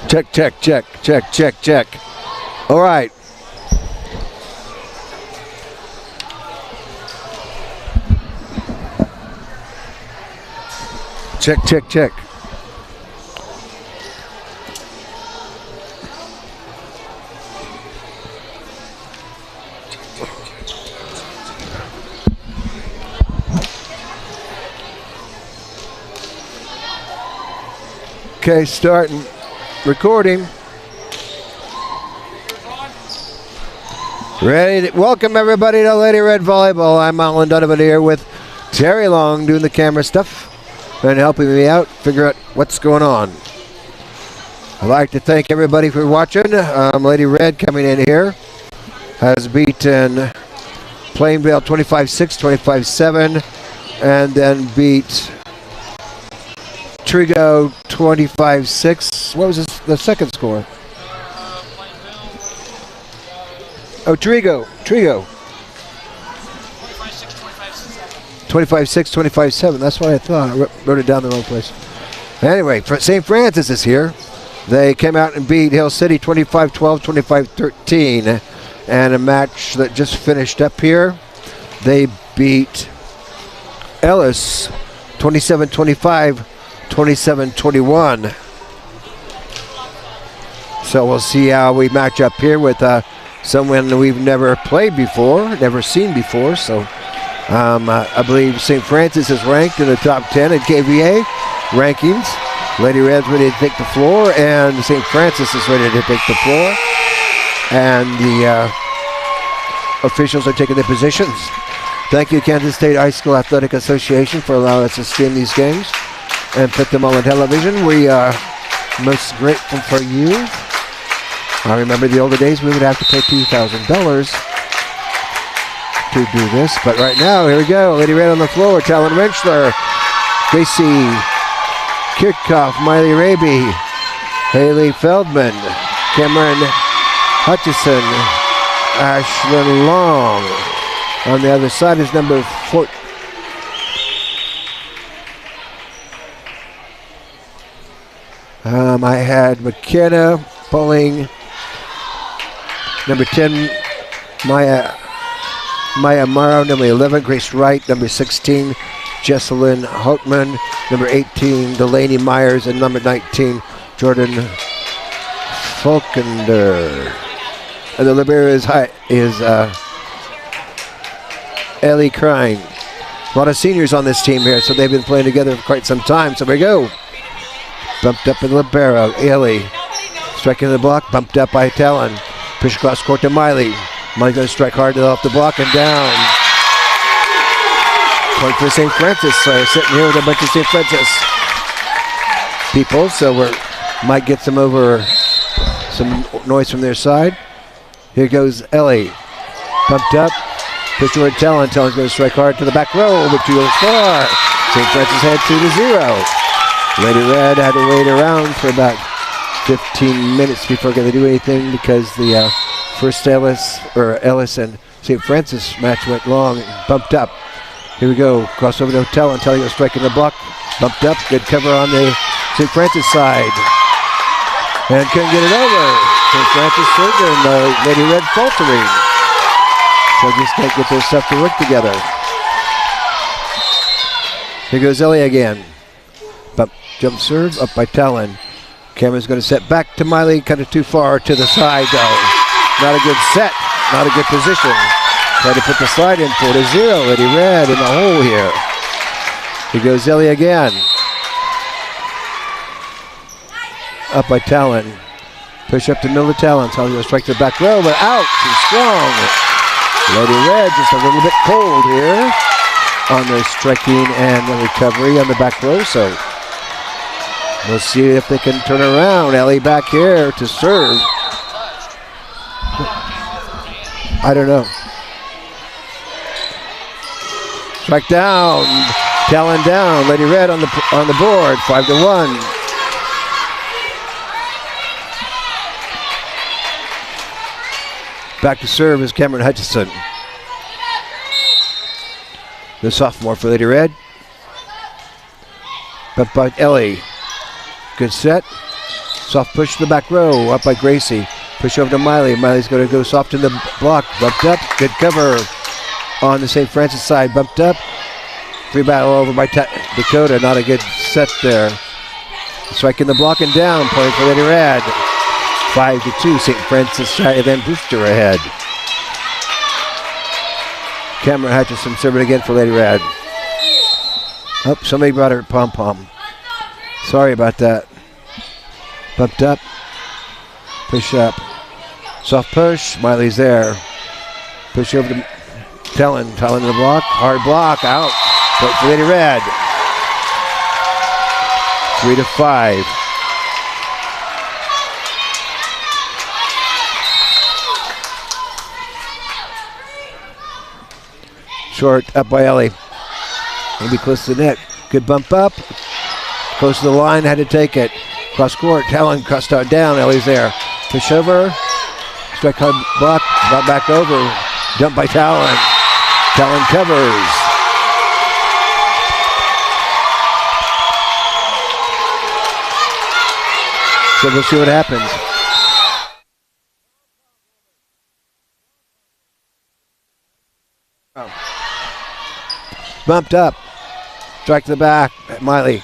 Check, check, check, check, check, check. All right. Check, check, check. Okay, starting. Recording. Ready to welcome everybody to Lady Red Volleyball. I'm Alan Donovan here with Terry Long doing the camera stuff and helping me out, figure out what's going on. I'd like to thank everybody for watching. Lady Red coming in here has beaten Plainville 25-6, 25-7, and then beat Trigo 25-6. What was the second score? Oh, Trigo. 25-6, 25-7. That's what I thought. I wrote it down the wrong place. Anyway, St. Francis is here. They came out and beat Hill City 25-12, 25-13. And a match that just finished up here, they beat Ellis 27-25, 27-21. So we'll see how we match up here with someone we've never played before, never seen before. So I believe St. Francis is ranked in the top 10 at KVA rankings. Lady Red's ready to take the floor, and St. Francis is ready to take the floor. And the officials are taking their positions. Thank you, Kansas State High School Athletic Association, for allowing us to stream these games and put them all on television. We are most grateful for you. I remember the older days we would have to pay $2,000 to do this, but right now, here we go. Lady Red on the floor, Talon Wrenchler, Gracie Kirchhoff, Miley Raby, Haley Feldman, Cameron Hutchison, Ashlyn Long. On the other side is number 4. I had McKenna pulling number 10, Maya Morrow, number 11, Grace Wright, number 16, Jesselyn Holtman, number 18, Delaney Myers, and number 19, Jordan Falkender. And the libero is Ellie Crine. A lot of seniors on this team here, so they've been playing together for quite some time. So here we go. Bumped up in the libero, Ellie. Striking the block, bumped up by Talon. Push across court to Miley. Miley's going to strike hard off the block and down. Point for St. Francis. So sitting here with a bunch of St. Francis people, so we might get some noise from their side. Here goes Ellie. Bumped up. Push toward Talon. Talon's going to strike hard to the back row. The 2 score. St. Francis had 2-0. Lady Red had to wait around for about 15 minutes before going to do anything because the first Ellis and St. Francis match went long and bumped up. Here we go. Cross over to Talon. Talon goes striking the block. Bumped up. Good cover on the St. Francis side. And couldn't get it over. St. Francis served and Lady Red faltering. So just can't get their stuff to work together. Here goes Ellie again. Jump serve up by Talon. Cameron's going to set back to Miley. Kind of too far to the side though. Not a good set. Not a good position. Try to put the slide in. 4-0. Lady Red in the hole here. Here goes Ellie again. Up by Talon. Push up to middle of Talon. Talon going to strike the back row, but out. Too strong. Lady Red just a little bit cold here on their striking and the recovery on the back row. So we'll see if they can turn around. Ellie back here to serve. I don't know. Strike down. Talon down. Lady Red on the board. 5-1. Back to serve is Cameron Hutchison. The sophomore for Lady Red. But by Ellie. Good set. Soft push to the back row, up by Gracie. Push over to Miley. Miley's going to go soft in the block. Bumped up. Good cover on the St. Francis side. Bumped up. Free battle over by Dakota. Not a good set there. Striking the block and down. Point for Lady Rad. 5-2. St. Francis-Cheylin-Brewster ahead. Cameron Hutchison serving again for Lady Rad. Oh, somebody brought her pom-pom. Sorry about that. Bumped up. Push up. Soft push. Miley's there. Push over to Tellin. Tellin in the block. Hard block. Out. Point for Lady Rad. 3-5. Short up by Ellie. Maybe close to the net. Good bump up. Close to the line. Had to take it. Cross court. Tellin crossed down. Ellie's there. Push over. Strike hard block. Brought back over. Dump by Tellin. Tellin covers. So we'll see what happens. Bumped up. Strike to the back. Miley.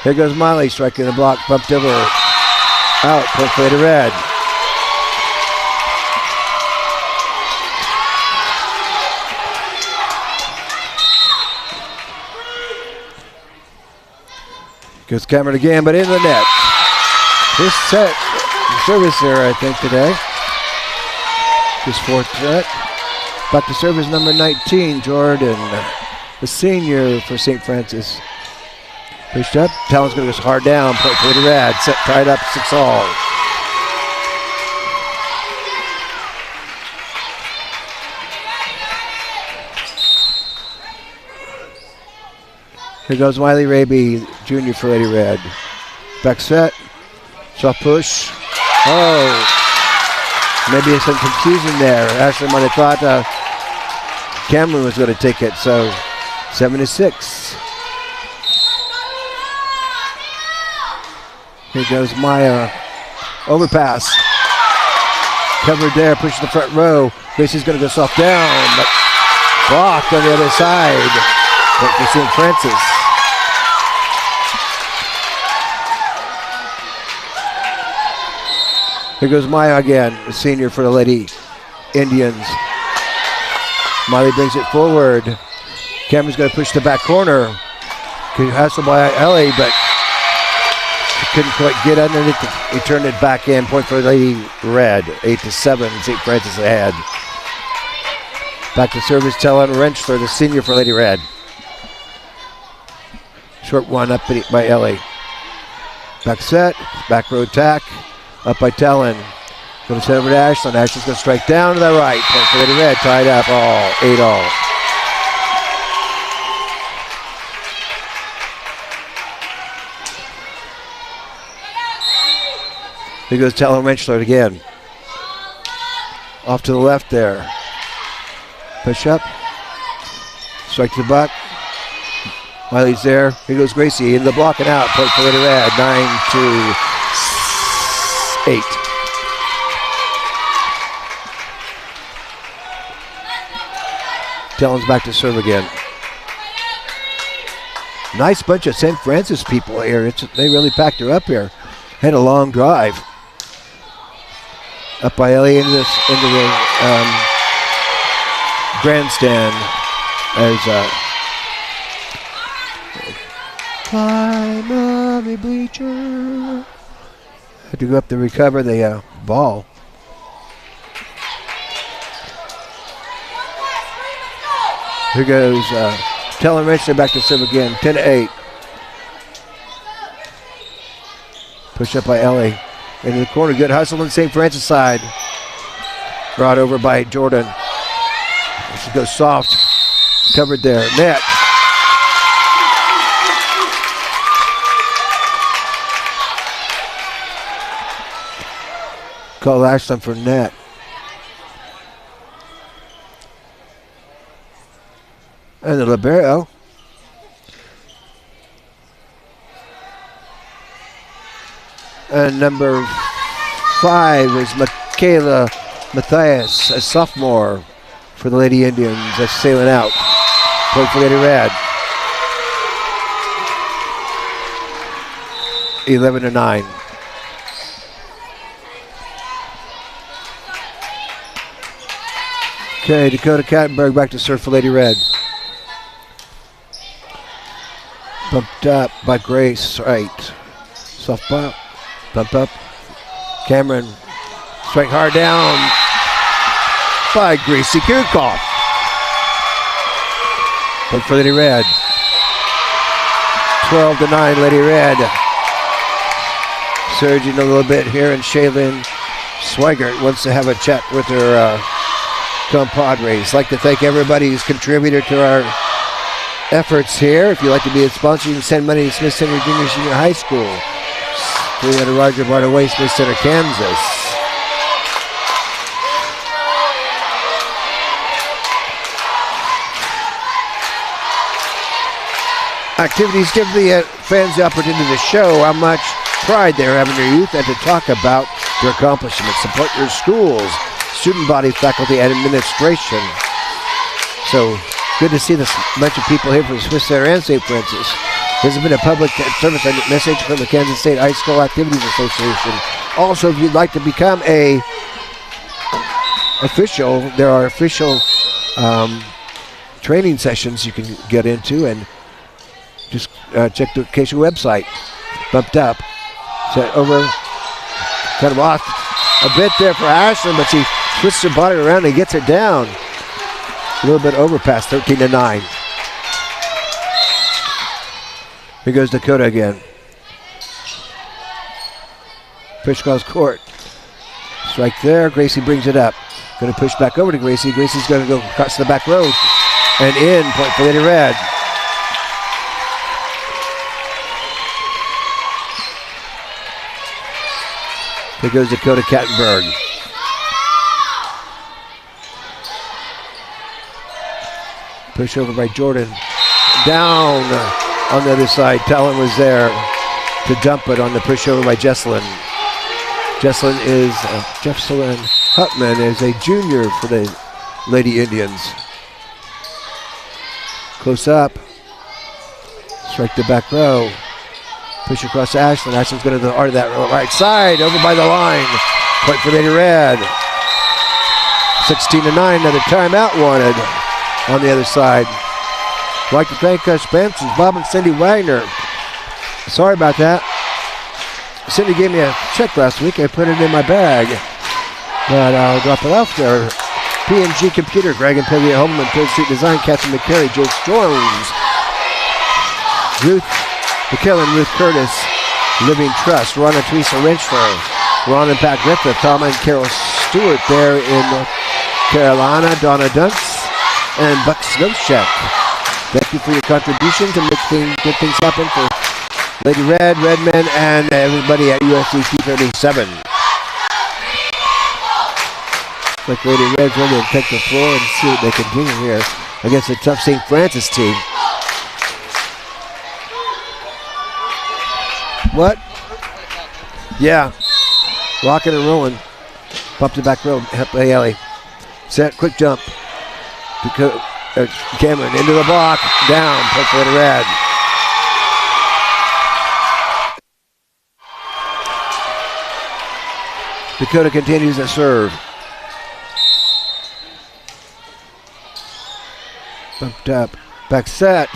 Here goes Miley striking the block. Bumped over. Out. Point for Lady Red. Goes Cameron again, but in the net. This set, service error, I think, today. His fourth set. Back to service number 19, Jordan, the senior for St. Francis. Pushed up. Talon's going to go hard down. Point for the Rad. Set tied up 6-all. Here goes Wiley Raby, junior for Lady Red. Back set. Soft push. Oh. Maybe some confusion there. Ashley might have thought Cameron was going to take it. So 7-6. Here goes Maya. Overpass. Covered there. Pushing the front row. Gracie's going to go soft down. But blocked on the other side. But for St. Francis. Here goes Maya again, the senior for the Lady Indians. Miley brings it forward. Cameron's going to push the back corner. Good hustle by Ellie, but she couldn't quite get underneath. He turned it back in. Point for Lady Red. 8-7. St. Francis ahead. Back to service. Tellin Wrenchler, the senior for Lady Red. Short one up by Ellie. Back set. Back row attack. Up by Tellin. Going to send over to Ashland. Ashland's going to strike down to the right. Point for Lady Red. Tied up all. 8-all. Here goes Tellin Wrenchler again. Off to the left there. Push up. Strike to the butt. Miley's there. Here goes Gracie in the block and out. Point for Lady Red. 9-8. Tellin's back to serve again. Nice bunch of St. Francis people here. They really packed her up here. Had a long drive. Up by Ellie into the grandstand as climb on the bleacher. Had to go up to recover the ball. Here goes Tellin Wrenchler back to serve again. 10-8. Push up by Ellie. Into the corner. Good hustle on St. Francis side. Brought over by Jordan. She goes soft. Covered there. Net. Call Ashland for net. And the libero. And number 5 is Michaela Matthias, a sophomore for the Lady Indians. That's sailing out. Point for Lady Red. 11-9. Okay, Dakota Kattenberg back to serve for Lady Red. Bumped up by Grace, right. Soft bump, bumped up. Cameron, strike hard down by Gracie Kirchhoff. Point for Lady Red. 12-9, Lady Red. Surging a little bit here, and Shaylin Swigert wants to have a chat with her compadres. I'd like to thank everybody who's contributed to our efforts here. If you'd like to be a sponsor, you can send money to Smith Center Junior Senior High School, 300 Roger Barter Way, Smith Center, Kansas. Activities give the fans the opportunity to show how much pride they have in their youth and to talk about their accomplishments. Support your schools, student body, faculty, and administration. So good to see this bunch of people here from Smith Center and St. Francis. This has been a public service message from the Kansas State High School Activities Association. Also, if you'd like to become a official, there are official training sessions you can get into, and just check the Acacia website. Bumped up, set over, kind of off a bit there for Ashland, but she twists her body around and gets it down. A little bit overpass, 13-9. Here goes Dakota again. Push cross court. Strike there. Gracie brings it up. Going to push back over to Gracie. Gracie's going to go across the back row and in. Point for Lady Red. Here goes Dakota Kattenberg. Push over by Jordan. Down on the other side. Talon was there to dump it on the push over by Jesselyn. Jesselyn Hutman is a junior for the Lady Indians. Close up. Strike the back row. Push across to Ashland. Ashland's going to the art of that right side. Over by the line. Point for Lady Red. 16-9. Another timeout wanted on the other side. I'd like to thank our sponsors, Bob and Cindy Wagner. Sorry about that. Cindy gave me a check last week. I put it in my bag. But I'll drop it off there. P&G Computer, Greg and Peggy at Home and Third Street Design, Catherine McCary, Joe Jones, Ruth McKellen, Ruth Curtis, Living Trust, Ron and Teresa Renchler, Ron and Pat Griffith, Tom and Carol Stewart there in North Carolina, Donna Dunce, and Buck Snowcheck. Thank you for your contribution to make good things happen for Lady Red, Redmen, and everybody at USC 237. Like Lady Red's ready to take the floor and see what they can do here against a tough St. Francis team. What? Yeah. Rocking and rolling. Bump the back row. Hey, Ellie. Set. Quick jump. Cameron into the block. Down. Point for the Red. Dakota continues to serve. Bumped up. Back set.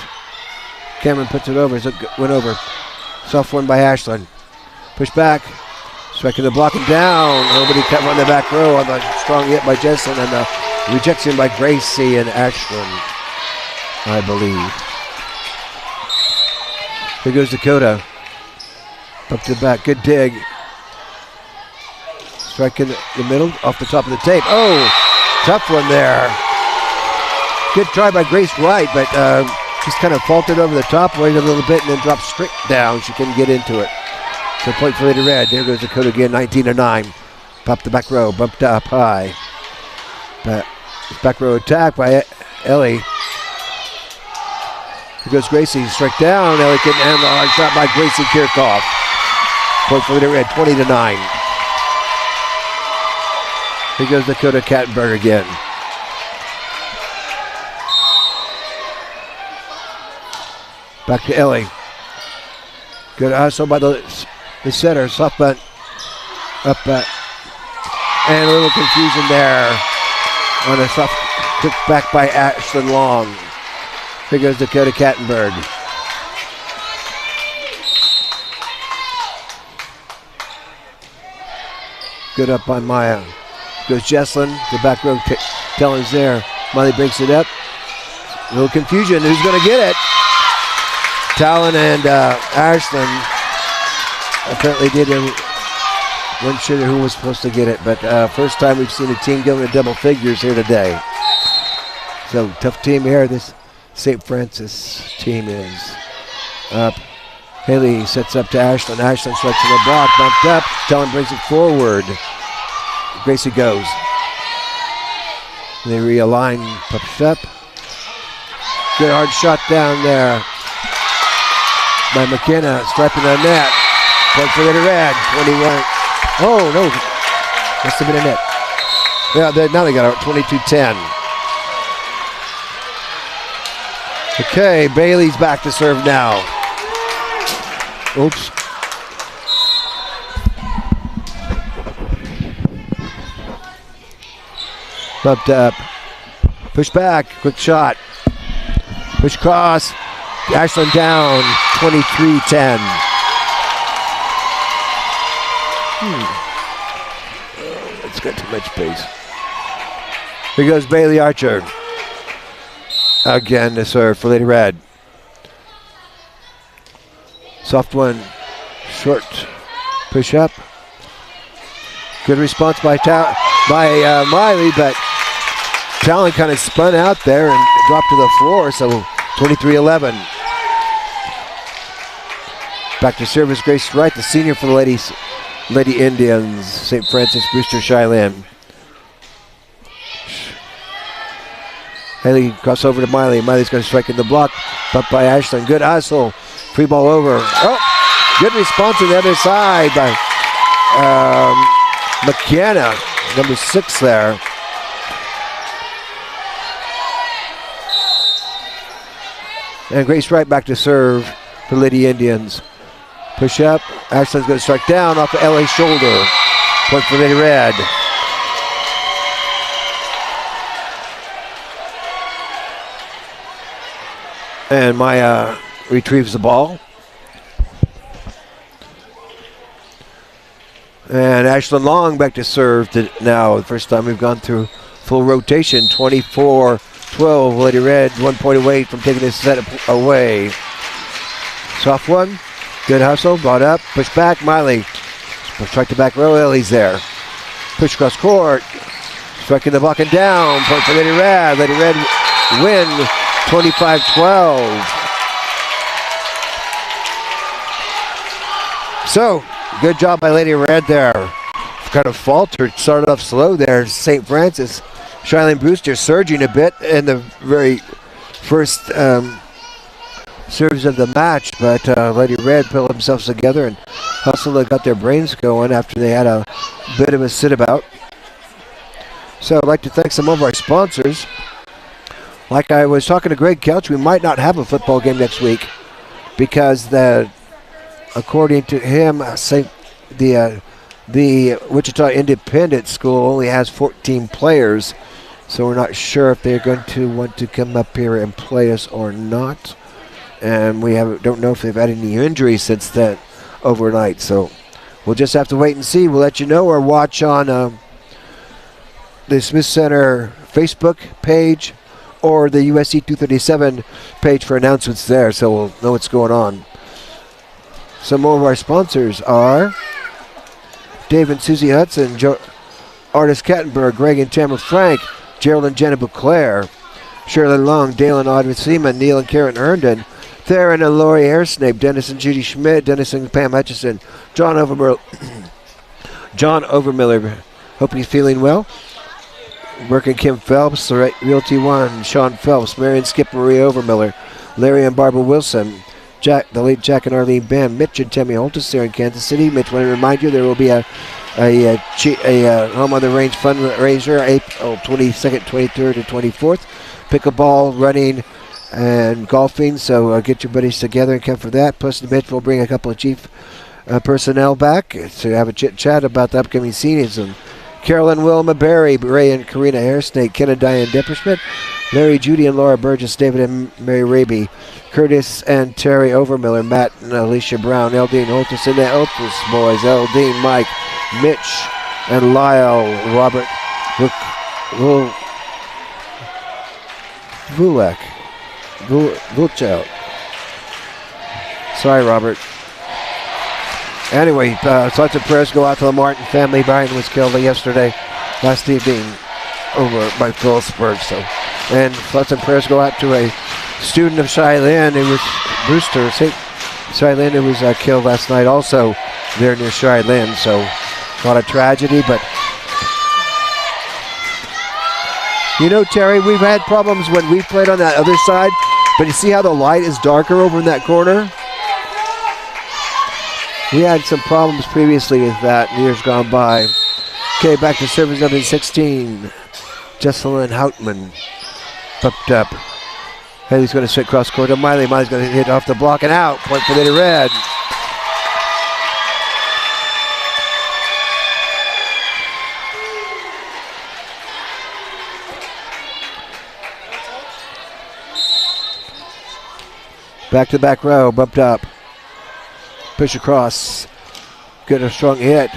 Cameron puts it over. Went over. Soft one by Ashland. Push back. Striking the block and down. Nobody kept on the back row on the strong hit by Jensen and the rejection by Gracie and Ashland, I believe. Here goes Dakota. Up to the back. Good dig. Strike in the middle. Off the top of the tape. Oh, tough one there. Good try by Grace Wright, but just kind of faltered over the top, waited a little bit, and then dropped straight down. She couldn't get into it. So point for Lady Red. There goes Dakota again, 19-9. Pop the back row, bumped up high. Back row attack by Ellie. Here goes Gracie, strike down. Ellie couldn't handle the hard shot by Gracie Kirchhoff. Point for Lady Red, 20-9. Here goes Dakota Kattenberg again. Back to Ellie. Good hustle by the center. Soft bunt. Up back. And a little confusion there on a soft took back by Ashlyn Long. Here goes Dakota Kattenberg. Good up by Maya. Goes Jesslyn. The back row Teller's there. Miley breaks it up. A little confusion. Who's going to get it? Talon and Ashlyn apparently wasn't sure who was supposed to get it, but first time we've seen a team going to double figures here today. So tough team here. This St. Francis team is up. Haley sets up to Ashlyn. Ashlyn strikes to the block, bumped up. Talon brings it forward. Gracie goes. They realign, push up. Good hard shot down there by McKenna, striping the net. Point for the Red, 21. Oh, no. Must have been a net. Yeah, now they got it, 22-10. Okay, Bailey's back to serve now. Oops. Bumped up. Push back, quick shot. Push cross. Ashlyn down, 23-10. It's got too much pace. Here goes Bailey Archer. Again to serve for Lady Red. Soft one, short push up. Good response by Miley, but Talon kind of spun out there and dropped to the floor, so 23-11. Back to service, Grace Wright, the senior for the Lady Indians, St. Francis-Brewster Cheylin. Haley cross over to Miley. Miley's going to strike in the block. Bumped by Ashlyn. Good hustle. Free ball over. Oh, good response on the other side by McKenna, number 6 there. And Grace Wright back to serve for Lady Indians. Push up. Ashlyn's going to strike down off the LA shoulder. Point for Lady Red. And Maya retrieves the ball. And Ashlyn Long back to serve now. The first time we've gone through full rotation. 24-12. Lady Red 1 point away from taking this set away. Soft one. Good hustle. Brought up. Push back. Miley. Strike to back row. Ellie's there. Push across court. Striking the block and down. Point for Lady Red. Lady Red win 25-12. So, good job by Lady Red there. Kind of faltered. Started off slow there. St. Francis-Cheylin-Brewster surging a bit in the very first serves of the match, but Lady Red pulled themselves together and hustled and got their brains going after they had a bit of a sit-about. So I'd like to thank some of our sponsors. Like I was talking to Greg Couch, we might not have a football game next week because according to him, the Wichita Independent School only has 14 players, so we're not sure if they're going to want to come up here and play us or not. And we don't know if they've had any injuries since then overnight, so we'll just have to wait and see. We'll let you know or watch on the Smith Center Facebook page or the USC 237 page for announcements there, so we'll know what's going on. Some more of our sponsors are Dave and Susie Hudson, Artis Kattenberg, Greg and Tamara Frank, Gerald and Jenna Bouclair, Shirley Long, Dale and Audrey Seaman, Neil and Karen Herndon, Theron and Lori Hairsnape, Dennis and Judy Schmidt, Dennis and Pam Hutchison, John Overmiller, hope he's feeling well. Burke and Kim Phelps, Realty One, Sean Phelps, Mary and Skip Marie Overmiller, Larry and Barbara Wilson, the late Jack and Arlene band. Mitch and Tammy Holtis there in Kansas City. Mitch, want to remind you there will be a Home on the Range fundraiser April 22nd, 23rd, and 24th. Pickleball, running, and golfing. So get your buddies together and come for that. Plus, Mitch will bring a couple of chief personnel back to have a chit chat about the upcoming season. Carolyn Wilma Berry, Ray and Karina Hairsnake, Ken and Diane Dipperschmidt, Larry, Judy, and Laura Burgess, David and Mary Raby, Curtis and Terry Overmiller, Matt and Alicia Brown, Eldine Holtis and the Holtis boys, Eldine, Mike, Mitch, and Lyle, Robert Vulchow. Sorry, Robert. Anyway, thoughts and prayers go out to the Martin family. Brian was killed last evening over by Phillipsburg. So, and thoughts and prayers go out to a student of Cheylin, who was Brewster, Cheylin, who was killed last night also there near Cheylin. So, a lot of tragedy, but you know, Terry, we've had problems when we've played on that other side, but you see how the light is darker over in that corner? We had some problems previously with that in years gone by. Okay, back to service number 16. Jesselyn Houtman bumped up. Haley's going to sit cross court to Miley. Miley's going to hit off the block and out. Point for Lady Red. Back to the back row, bumped up. Push across. Get a strong hit.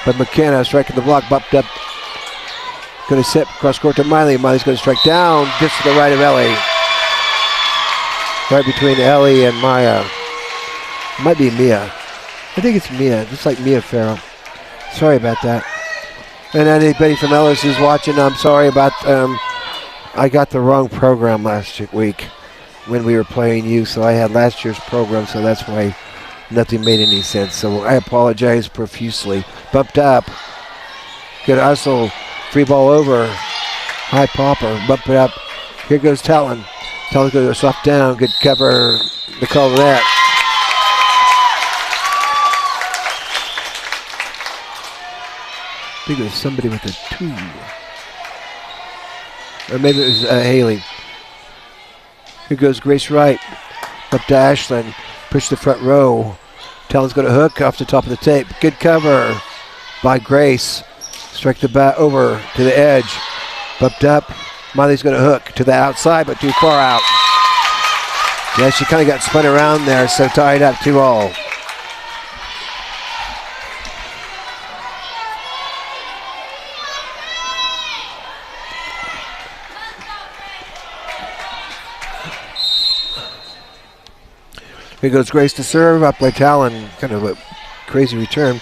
But McKenna striking the block, bumped up. Going to sit cross court to Miley. Miley's going to strike down just to the right of Ellie. Right between Ellie and Maya. Might be Mia. I think it's Mia, just like Mia Farrow. Sorry about that. And anybody from Ellis who's watching, I'm sorry about, I got the wrong program last week when we were playing you, so I had last year's program, so that's why nothing made any sense. So I apologize profusely. Bumped up. Good hustle. Free ball over. High popper. Bump it up. Here goes Talon. Talon's going to go soft down. Good cover. The call of that. I think it was somebody with a 2. Or maybe it was Haley. Here goes Grace Wright. Up to Ashland. Push the front row. Talon's going to hook off the top of the tape. Good cover by Grace. Strike the bat over to the edge. Bumped up. Miley's going to hook to the outside, but too far out. Yeah, she kind of got spun around there, so tied up 2-all. Here goes Grace to serve, up by Talon. Kind of a crazy return.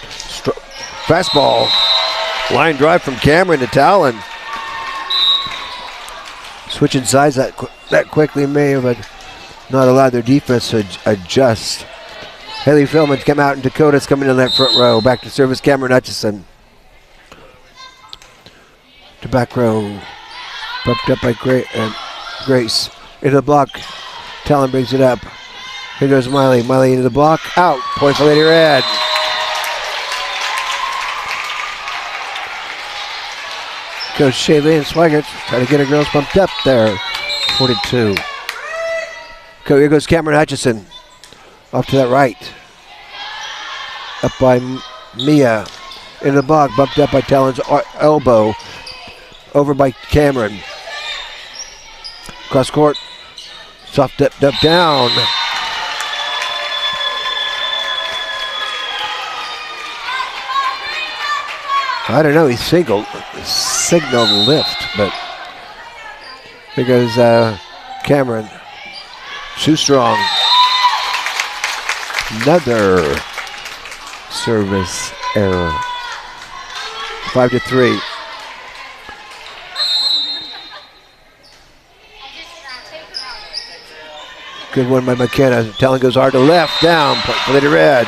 Fastball. Line drive from Cameron to Talon. Switching sides that quickly may have not allowed their defense to adjust. Haley Philman come out and Dakota's coming in that front row. Back to service, Cameron Hutchison. To back row. Bumped up by Grace. Into the block. Talon brings it up. Here goes Miley. Miley into the block. Out. Point for Lady Red. Goes Shaylin Swigert. Trying to get her girls bumped up there. 42. Here goes Cameron Hutchison. Off to that right. Up by Mia. In the block. Bumped up by Talon's elbow. Over by Cameron. Cross court. Soft up down. I don't know, he signaled lift, but here goes Cameron. Too strong. Another service error. 5-3. Good one by McKenna. Talon goes hard to left, down, point for Lady Red.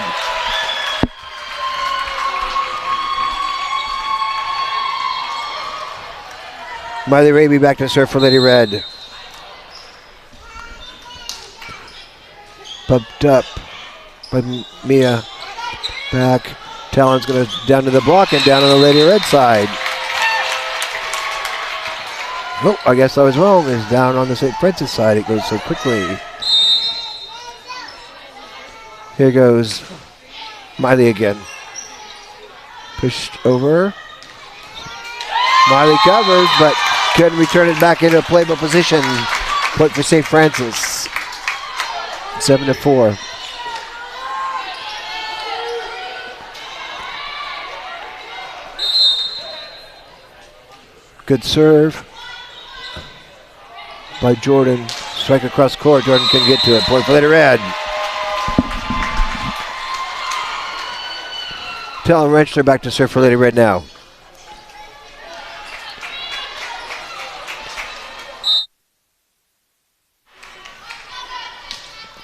Miley Raby back to serve for Lady Red. Bumped up by Mia. Back. Talon's going to down to the block and down on the Lady Red side. Oh, I guess I was wrong. It's down on the St. Francis side. It goes so quickly. Here goes Miley again. Pushed over. Miley covers, but couldn't return it back into a playable position. Point for St. Francis. 7-4. Good serve by Jordan. Strike across court. Jordan can get to it. Point for Lady Red. Talon Wrenchler back to serve for Lady Red now.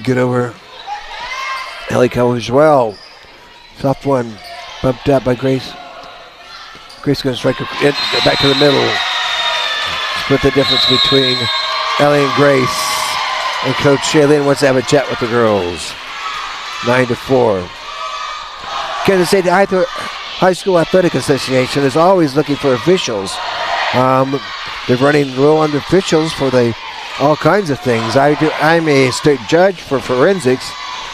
Good over. Ellie covers well. Soft one. Bumped up by Grace. Grace going to strike it back to the middle. Split the difference between Ellie and Grace. And Coach Cheylin wants to have a chat with the girls. 9-4. Kansas State High School Athletic Association is always looking for officials. They're running low on officials for all kinds of things. I'm a state judge for forensics,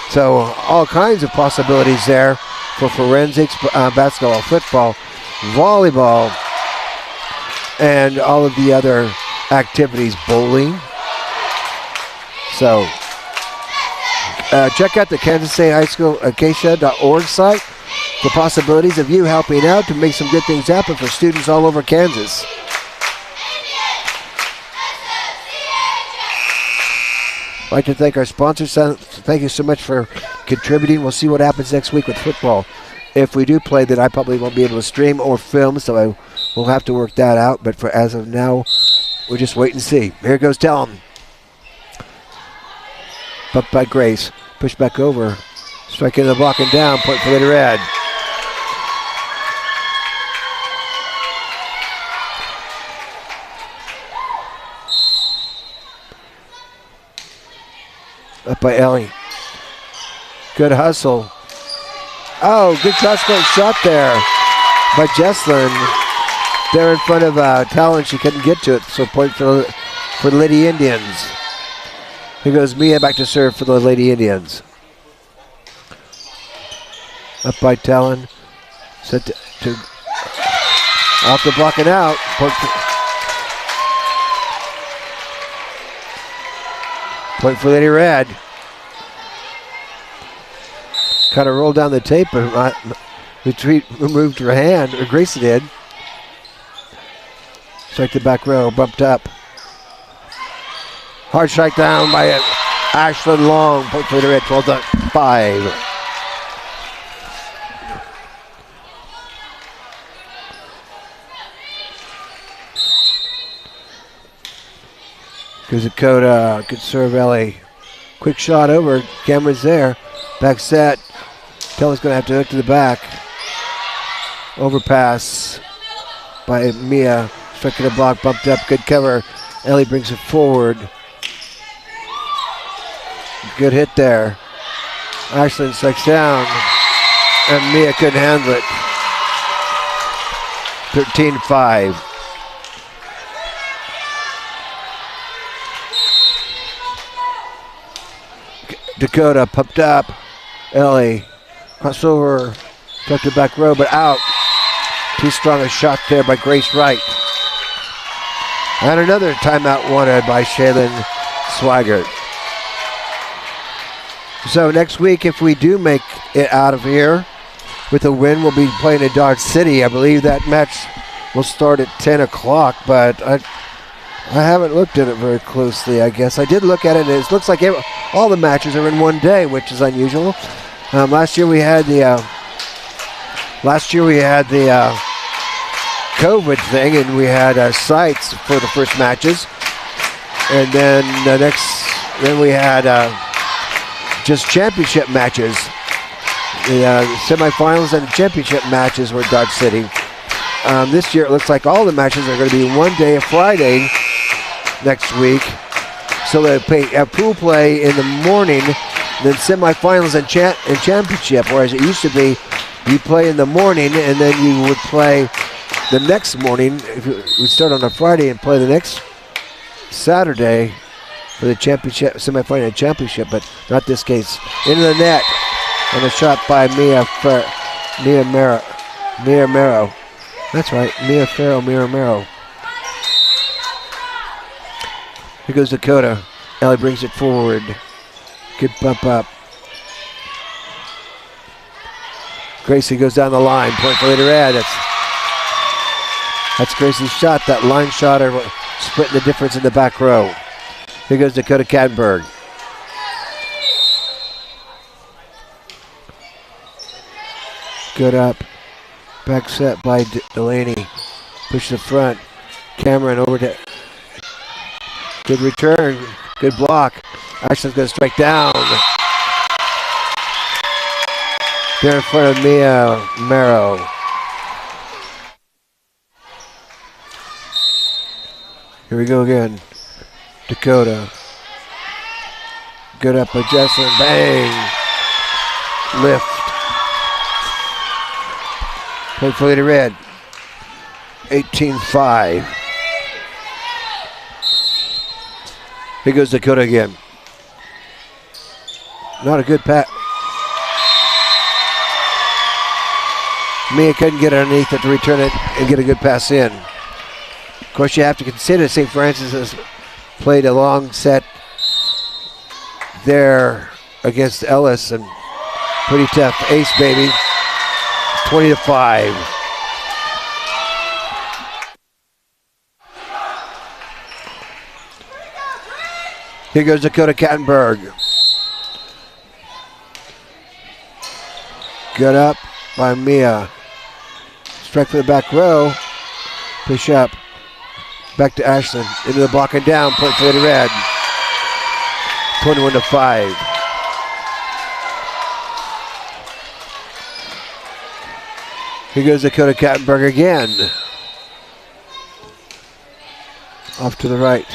so all kinds of possibilities there for forensics, basketball, football, volleyball, and all of the other activities, bowling. So check out the Kansas State High School acacia.org site for possibilities of you helping out to make some good things happen for students all over Kansas. I'd like to thank our sponsors. Thank you so much for contributing. We'll see what happens next week with football. If we do play, then I probably won't be able to stream or film, so we'll have to work that out. But as of now, we'll just wait and see. Here goes Talon. Bumped by Grace. Push back over. Strike into the block and down. Point for Lady Red. Up by Ellie. Good hustle. Oh, good cross-court shot there by Jesslyn. There in front of Talon. She couldn't get to it, so point for the Lady Indians. Here goes Mia back to serve for the Lady Indians. Up by Talon. Set to off the block and out. Point for Lady Red. Kind of rolled down the tape, but retreat removed her hand, or Gracie did. Strike the back row, bumped up. Hard strike down by Ashlyn Long. Point for Lady Red, 12-5. Here's Dakota. Good serve, Ellie. Quick shot over. Cameron's there. Back set. Teller's going to have to hook to the back. Overpass by Mia. Struck to the block. Bumped up. Good cover. Ellie brings it forward. Good hit there. Ashlyn strikes down. And Mia couldn't handle it. 13-5. Dakota pumped up. Ellie crossover, tucked the back row, but out. Too strong a shot there by Grace Wright. And another timeout wanted by Shaylin Swigert. So next week, if we do make it out of here with a win, we'll be playing at Dodge City. I believe that match will start at 10 o'clock, but I haven't looked at it very closely, I guess. I did look at it, and it looks like all the matches are in one day, which is unusual. Last year we had the COVID thing, and we had sites for the first matches, and then we had just championship matches. The semifinals and the championship matches were at Dodge City. This year it looks like all the matches are going to be one day, a Friday next week. So they have pool play in the morning, then semifinals and championship, whereas it used to be you play in the morning and then you would play the next morning. We'd start on a Friday and play the next Saturday for the championship, semifinal and championship, but not this case. Into the net and a shot by Mia Mero. That's right, Mia Mero. Here goes Dakota. Ellie brings it forward. Good bump up. Gracie goes down the line. Point for Lady Red. That's Gracie's shot. That line shot, splitting the difference in the back row. Here goes Dakota Kattenberg. Good up. Back set by Delaney. Push the front. Cameron over to. Good return. Good block. Ashland's going to strike down. There in front of Mia Mero. Here we go again. Dakota. Good up by Jesselyn. Bang. Lift. Point for Lady Red. 18-5. Here goes Dakota again. Not a good pass. Mia couldn't get underneath it to return it and get a good pass in. Of course, you have to consider St. Francis has played a long set there against Ellis, and pretty tough ace, baby. 20-5. Here goes Dakota Kattenberg. Good up by Mia. Strike for the back row. Push up. Back to Ashland. Into the block and down. Point for Lady Red. 21-5. Here goes Dakota Kattenberg again. Off to the right.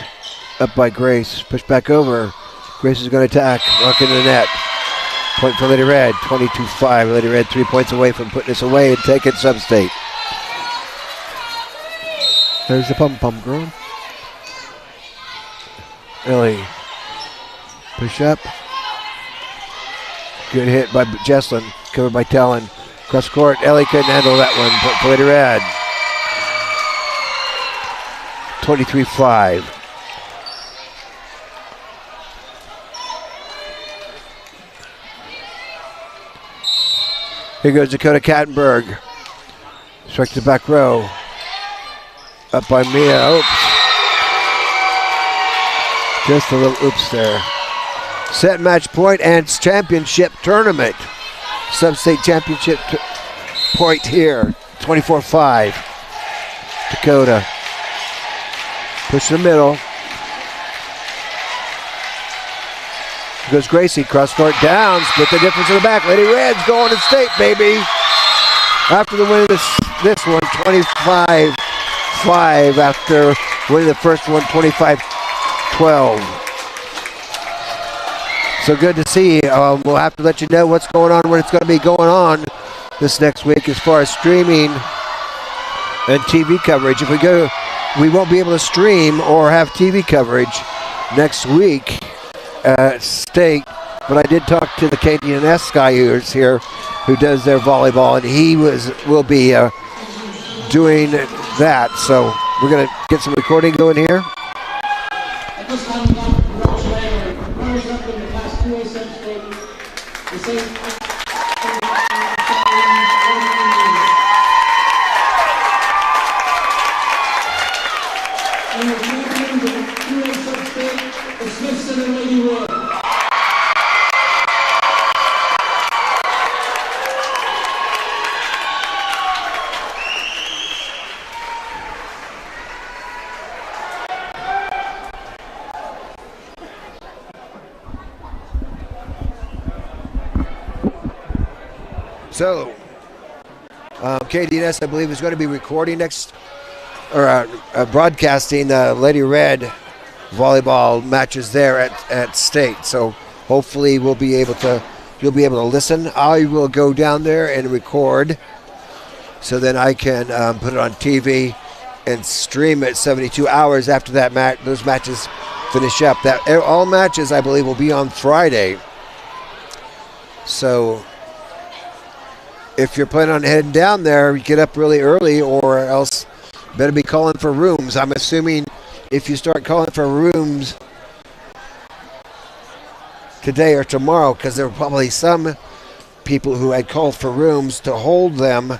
Up by Grace. Push back over. Grace is going to attack. Walk into the net. Point for Lady Red. 22-5. Lady Red 3 points away from putting this away and taking sub-state. There's the pum-pum girl. Ellie. Push up. Good hit by Jesselyn. Covered by Talon. Cross court. Ellie couldn't handle that one. Point for Lady Red. 23-5. Here goes Dakota Kattenberg. Strike to the back row. Up by Mia. Oops. Just a little oops there. Set match point and championship tournament. Sub-state championship point here. 24-5. Dakota. Push in the middle. Here goes Gracie. Cross court down. Split the difference in the back. Lady Red's going to state, baby. After the win of this one, 25-5. After winning the first one, 25-12. So good to see. We'll have to let you know what's going on when it's going to be going on this next week as far as streaming and TV coverage. If we go, we won't be able to stream or have TV coverage next week at state. But I did talk to the KDNS guy who's here, who does their volleyball, and he will be doing that. So we're going to get some recording going here. So, KDNS, I believe, is going to be recording next, or broadcasting the Lady Red volleyball matches there at state. So hopefully you'll be able to listen. I will go down there and record, so then I can put it on TV and stream it 72 hours after that those matches finish up. That all matches, I believe, will be on Friday. So if you're planning on heading down there, you get up really early, or else better be calling for rooms. I'm assuming if you start calling for rooms today or tomorrow, because there were probably some people who had called for rooms to hold them,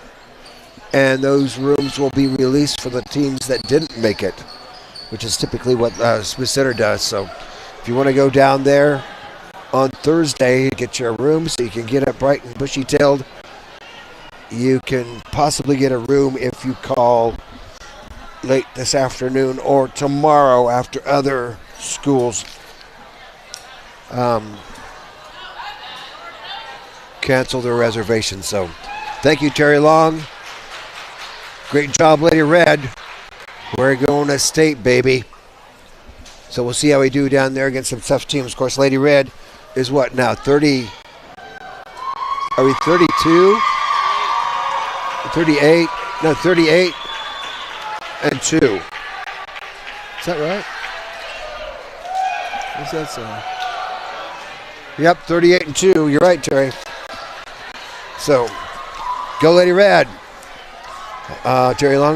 and those rooms will be released for the teams that didn't make it, which is typically what Smith Center does. So if you want to go down there on Thursday, get your room so you can get up bright and bushy-tailed. You can possibly get a room if you call late this afternoon or tomorrow after other schools cancel their reservations. So thank you, Terry Long. Great job, Lady Red. We're going to state, baby. So we'll see how we do down there against some tough teams. Of course, Lady Red is what now? 30? Are we 32? 38? No, 38 and 2. Is that right? What's that say? Yep, 38 and 2. You're right, Terry. So, go Lady Red. Terry Long.